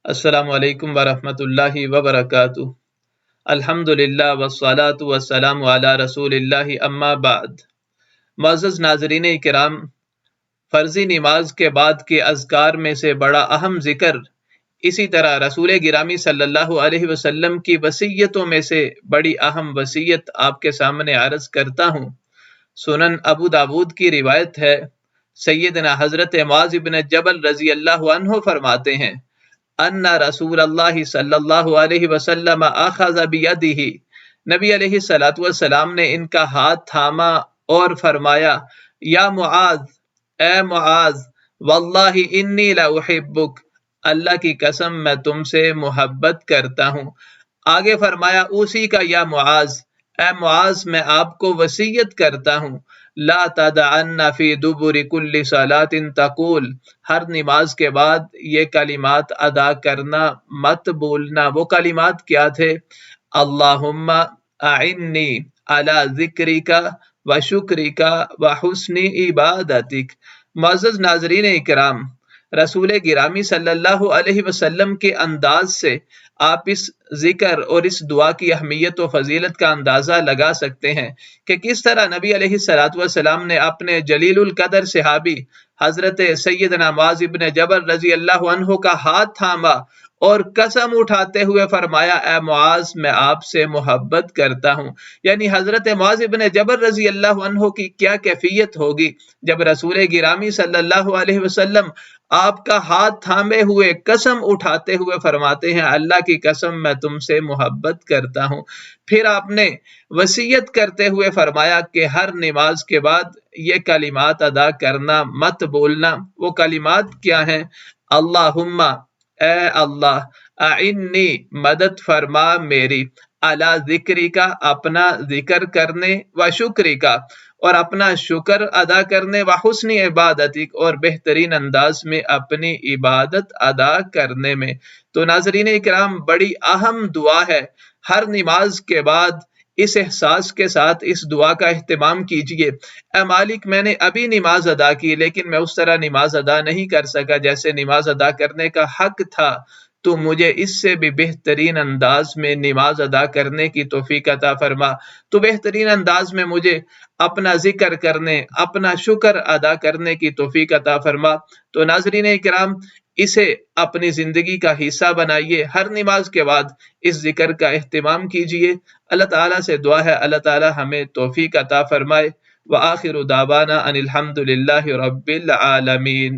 السلام علیکم ورحمۃ اللہ وبرکاتہ۔ الحمدللہ والصلاة والسلام علی رسول اللہ اما بعد۔ معزز ناظرین کرام، فرضی نماز کے بعد کے اذکار میں سے بڑا اہم ذکر، اسی طرح رسول گرامی صلی اللہ علیہ وسلم کی وصیتوں میں سے بڑی اہم وصیت آپ کے سامنے عرض کرتا ہوں۔ سنن ابو داود کی روایت ہے، سیدنا حضرت معاذ بن جبل رضی اللہ عنہ فرماتے ہیں، ان رسول اللہ صلی اللہ علیہ وسلم اخذ بیدہ، نبی علیہ الصلوۃ والسلام نے ان کا ہاتھ تھاما اور فرمایا، یا معاذ، اے معاذ، واللہ انی لاحبک، اللہ کی قسم میں تم سے محبت کرتا ہوں۔ آگے فرمایا، اوصی کا یا معاذ، اے معاذ میں آپ کو وصیت کرتا ہوں، لا تدعن فی دبر کل صلاۃ تقول، ہر نماز کے بعد یہ کلمات ادا کرنا مت بولنا۔ وہ کلمات کیا تھے؟ اللہم اعنی علی ذکرک و شکرک و حسن عبادتک۔ معزز ناظرین اکرام، رسول گرامی صلی اللہ علیہ وسلم کے انداز سے آپ اس ذکر اور اس دعا کی اہمیت و فضیلت کا اندازہ لگا سکتے ہیں کہ کس طرح نبی علیہ الصلوۃ والسلام نے اپنے جلیل القدر صحابی حضرت سیدنا معاذ بن جبل رضی اللہ عنہ کا ہاتھ تھاما اور قسم اٹھاتے ہوئے فرمایا، اے معاذ میں آپ سے محبت کرتا ہوں۔ یعنی حضرت معاذ بن جبل رضی اللہ عنہ کی کیا کیفیت ہوگی جب رسول گرامی صلی اللہ علیہ وسلم آپ کا ہاتھ تھامے ہوئے قسم اٹھاتے ہوئے فرماتے ہیں، اللہ کی قسم میں تم سے محبت کرتا ہوں۔ پھر آپ نے وصیت کرتے ہوئے فرمایا کہ ہر نماز کے بعد یہ کلمات ادا کرنا مت بولنا۔ وہ کلمات کیا ہیں؟ اللہم، اے اللہ، اعنی، مدد فرما میری، علی ذکری کا، اپنا ذکر کرنے، و شکری کا، اور اپنا شکر ادا کرنے، و حسن عبادتک، اور بہترین انداز میں اپنی عبادت ادا کرنے میں۔ تو ناظرین اکرام، بڑی اہم دعا ہے۔ ہر نماز کے بعد اس احساس کے ساتھ اس دعا کا اہتمام کیجئے، اے مالک، میں نے ابھی نماز ادا کی لیکن میں اس طرح نماز ادا نہیں کر سکا جیسے نماز ادا کرنے کا حق تھا، تو مجھے اس سے بھی بہترین انداز میں نماز ادا کرنے کی توفیق عطا فرما۔ تو بہترین انداز میں مجھے اپنا ذکر کرنے، اپنا شکر ادا کرنے کی توفیق عطا فرما۔ تو ناظرین اکرام، اسے اپنی زندگی کا حصہ بنائیے، ہر نماز کے بعد اس ذکر کا اہتمام کیجئے۔ اللہ تعالیٰ سے دعا ہے اللہ تعالیٰ ہمیں توفیق عطا فرمائے۔ وآخر دعوانا ان الحمد للہ رب العالمین۔